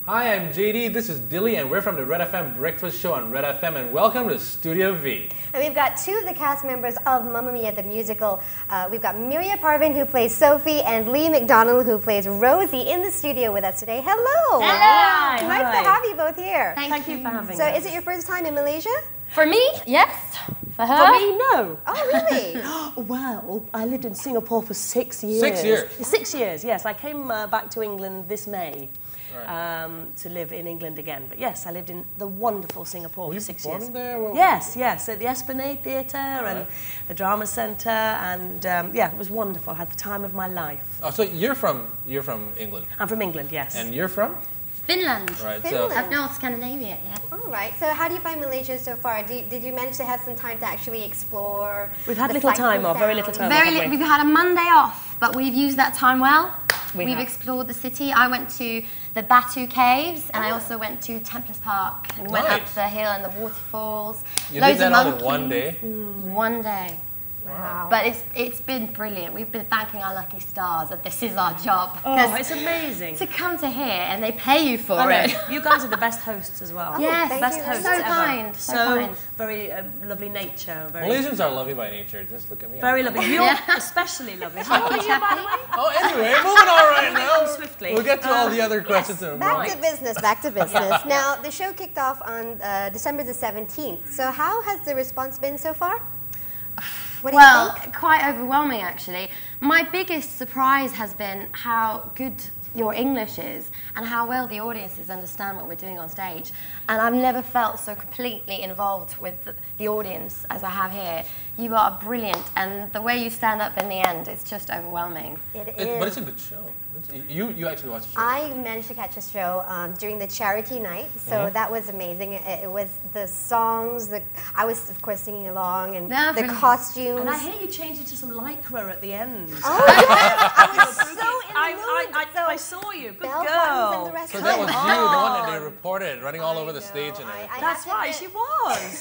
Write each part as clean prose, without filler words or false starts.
Hi, I'm JD, this is Dilly, and we're from the RedFM Breakfast Show on RedFM, and welcome to Studio V. And we've got two of the cast members of Mamma Mia the musical. We've got Miria Parvin, who plays Sophie, and Leigh McDonald, who plays Rosie, in the studio with us today. Hello! Hello! Nice to have you both here. Thank you for having us. So is it your first time in Malaysia? For me, yes. For her? For me, no. Oh, really? Well, I lived in Singapore for 6 years. 6 years? 6 years, yes. I came back to England this May to live in England again. But yes, I lived in the wonderful Singapore for 6 years. There? Yes, at the Esplanade Theatre and the Drama Centre, and yeah, it was wonderful. I had the time of my life. Oh, so you're from England? I'm from England, yes. And you're from? Finland. Right. Finland. Up North Scandinavia, yes. All right. So how do you find Malaysia so far? Did you manage to have some time to actually explore? We've had the little sights time and off, very little sounds? time off. We've had a Monday off, but we've used that time well. We've have. explored the city. I went to the Batu Caves, and I also went to Templars Park and went up the hill and the waterfalls. You Loads did that of all in monkeys. one day? One day. Wow. But it's been brilliant. We've been thanking our lucky stars that this is our job. Oh, it's amazing. To come to here and they pay you for I it. know. You guys are the best hosts as well. Yes, thank best you. hosts So ever. kind, so kind. Very lovely nature. Very, Malaysians are lovely by nature. Just look at me. very lovely. You're especially lovely. How old are you, by the way? Oh, anyway, moving on right now. Swiftly. We'll get to all the other questions in a Back moment. to business, back to business. Now, the show kicked off on December the 17th. So how has the response been so far? What do you think? Quite overwhelming actually. My biggest surprise has been how good your English is and how well the audiences understand what we're doing on stage. And I've never felt so completely involved with the audience as I have here. You are brilliant, and the way you stand up in the end, it's just overwhelming. It is. But it's a good show. You actually watched the show. I managed to catch a show during the charity night, so that was amazing. It was the songs, I was of course singing along, and Yeah, the brilliant. costumes. And I hear you changed it to some lycra at the end. Oh yes, I was so in the mood. So I saw you. Good bell girl. buttons and the rest So of that it. was you, the one that they reported, running all over the know. stage and everything. I That's have to right, admit- she was.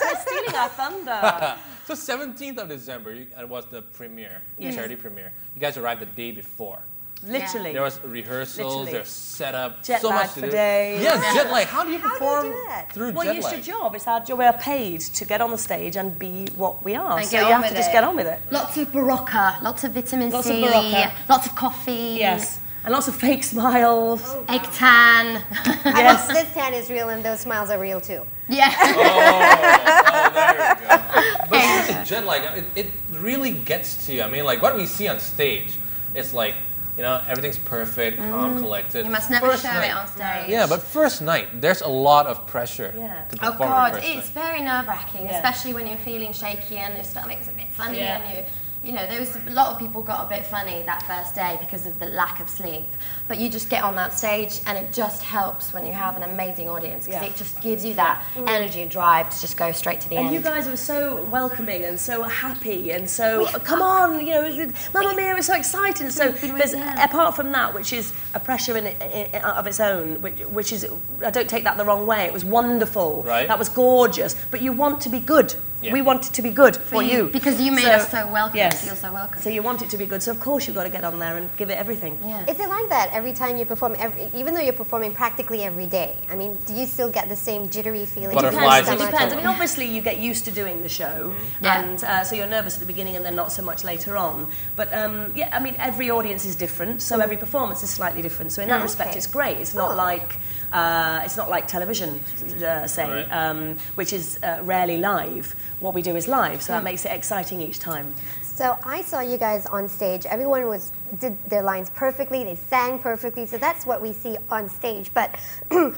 She's stealing our thunder. So 17th of December was the premiere, the charity premiere. You guys arrived the day before. Literally. There was rehearsals, Literally. there's setup, Jet so lag much to for do. days. Yes, jet lag. How do you How do you perform do that? through Well, jet it's lag? your job. It's our job. We're paid to get on the stage and be what we are. And So get you on have to with just it. get on with it. Lots of Barocca, lots of vitamin Lots of C, Barocca. lots of coffee. Yes. And lots of fake smiles. Egg tan. I guess this tan is real, and those smiles are real too. Yeah. Oh, there we go. But seriously, jet lag, it really gets to you. I mean, like what we see on stage, it's like, you know, everything's perfect, calm, collected. You must never First show night. it on stage. Yeah, but first night, there's a lot of pressure Yeah. to Oh perform God, the first it's night. very nerve-wracking, Yeah. especially when you're feeling shaky and your stomach's a bit funny Yeah. and you know, there was a lot of people got a bit funny that first day because of the lack of sleep. But you just get on that stage and it just helps when you have an amazing audience because Yeah. it just gives you that energy and drive to just go straight to the And end. you guys were so welcoming and so happy and so, come on, you know, Mamma Mia is so exciting. So there's, apart from that, which is a pressure in of its own, which is, I don't take that the wrong way, it was wonderful. Right. That was gorgeous. But you want to be good. Yeah. We want it to be good for you. Because you made us so welcome. Yes. Feel so welcome. So you want it to be good. So of course you've got to get on there and give it everything. Yeah. Is it like that every time you perform, even though you're performing practically every day? I mean, do you still get the same jittery feeling? Butterflies It in the depends. I stomach. mean, obviously you get used to doing the show, and so you're nervous at the beginning and then not so much later on. But yeah, I mean, every audience is different, so every performance is slightly different. So in that respect, Okay. it's great. It's not like television, say, Right. which is rarely live. What we do is live, so that makes it exciting each time. So I saw you guys on stage. Everyone did their lines perfectly. They sang perfectly. So that's what we see on stage. But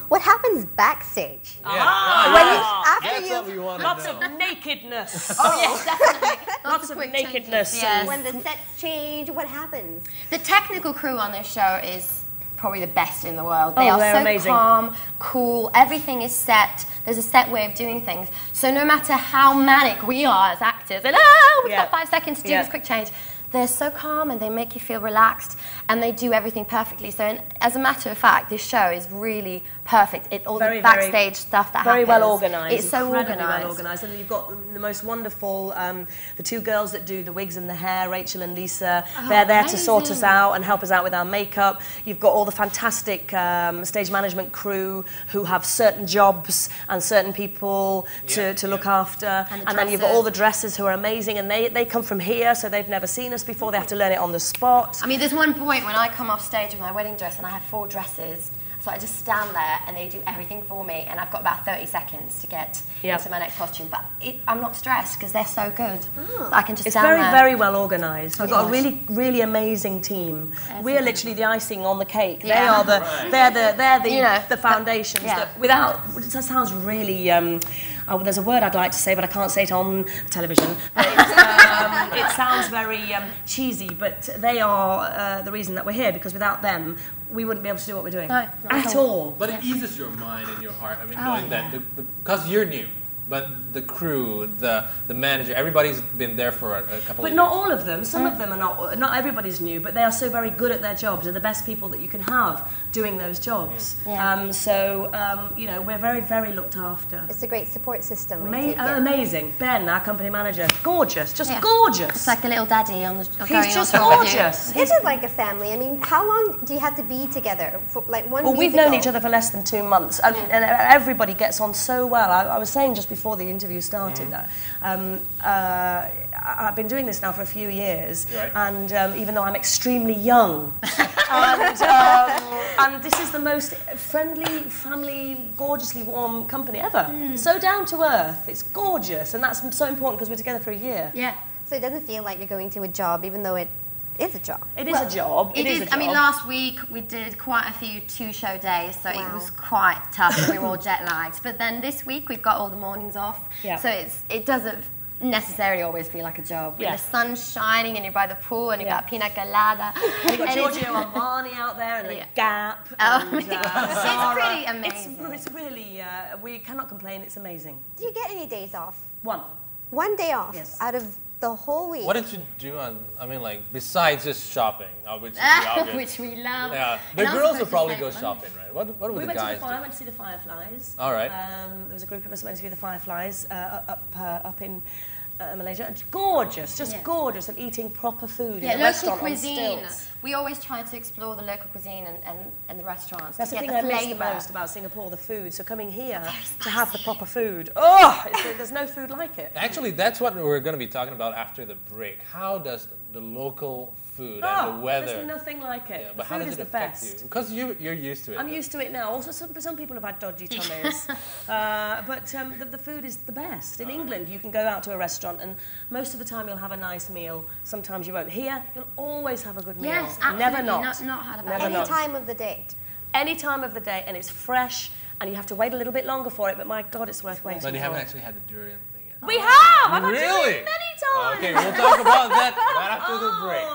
what happens backstage? Yeah. When you, That's after what you, we want Lots to know. of nakedness. Oh yes, definitely. Lots of quick nakedness. changes, yes. when the sets change, what happens? The technical crew on this show is probably the best in the world. They Oh, are they're so amazing. calm, cool, everything is set. There's a set way of doing things. So no matter how manic we are as actors, and we've Yeah. got 5 seconds to do Yeah. this quick change, they're so calm and they make you feel relaxed and they do everything perfectly. So as a matter of fact, this show is really perfect. All the backstage stuff that very happens. well organised. It's so incredibly organised. well organised. And you've got the most wonderful, the two girls that do the wigs and the hair, Rachel and Lisa. They're there to sort us out and help us out with our makeup. You've got all the fantastic stage management crew who have certain jobs and certain people to look after. And then you've got all the dressers who are amazing, and they come from here, so they've never seen us before. They have to learn it on the spot. I mean, there's one point when I come off stage with my wedding dress and I have 4 dresses. So I just stand there and they do everything for me, and I've got about 30 seconds to get into my next costume. But I'm not stressed because they're so good. I can just stand there. It's very well organised. We've got a really, really amazing team. We are literally the icing on the cake. They are the foundations. That without, it sounds really. There's a word I'd like to say, but I can't say it on television. It sounds very cheesy, but they are the reason that we're here, because without them, we wouldn't be able to do what we're doing at all. But it eases your mind and your heart. I mean, knowing that because you're new, but the crew, the manager, everybody's been there for a couple of years. But not all of them. Some of them are not everybody's new, but they are so very good at their jobs. They're the best people that you can have doing those jobs. You know, we're very, very looked after. It's a great support system. Amazing. Ben, our company manager, gorgeous, just gorgeous. It's like a little daddy on the. He's just gorgeous. Is it like a family? I mean, how long do you have to be together? For, like one. Well, we've known each other for less than 2 months, and everybody gets on so well. I was saying just before the interview started that I've been doing this now for a few years, and even though I'm extremely young, and this is the most friendly, family, gorgeously warm company ever. So down to earth, it's gorgeous, and that's so important because we're together for a year. Yeah. So it doesn't feel like you're going to a job, even though it is a job. It is a job. It is. I mean, last week we did quite a few 2-show days, so it was quite tough. And we were all jet lagged. But then this week we've got all the mornings off, so it doesn't necessarily always feel like a job. When the sun's shining and you're by the pool and you've got pina colada. And you've got Giorgio Armani out there and the Gap. It's pretty amazing. It's really, we cannot complain. It's amazing. Do you get any days off? One day off out of the whole week. What did you do I mean, like, besides just shopping, which is the obvious. Which we love. Yeah, the girls will probably go shopping, right? What would the guys do? I went to see the Fireflies. All right. There was a group of us that went to see the Fireflies up in Malaysia. And gorgeous, just gorgeous, and eating proper food in a restaurant cuisine. on stilts. We always try to explore the local cuisine and the restaurants. That's to the get thing the I miss the flavour. most about Singapore, the food. So coming here to have the spicy. proper food, there's no food like it. Actually, that's what we're going to be talking about after the break. How does the local food and the weather... There's nothing like it. Yeah, but the how food does is it the affect best. you? Because you're used to it. I'm used to it now. Also, some people have had dodgy tummies. But the food is the best. In England, you can go out to a restaurant and most of the time you'll have a nice meal. Sometimes you won't. Here, you'll always have a good meal. Yes, absolutely. Never not. Not had a bad Any time of the day. Any time of the day, and it's fresh, and you have to wait a little bit longer for it, but my God, it's worth waiting for. But you haven't actually had the durian thing yet. We have! I've had Really? durian many times! Okay, we'll talk about that right after the break.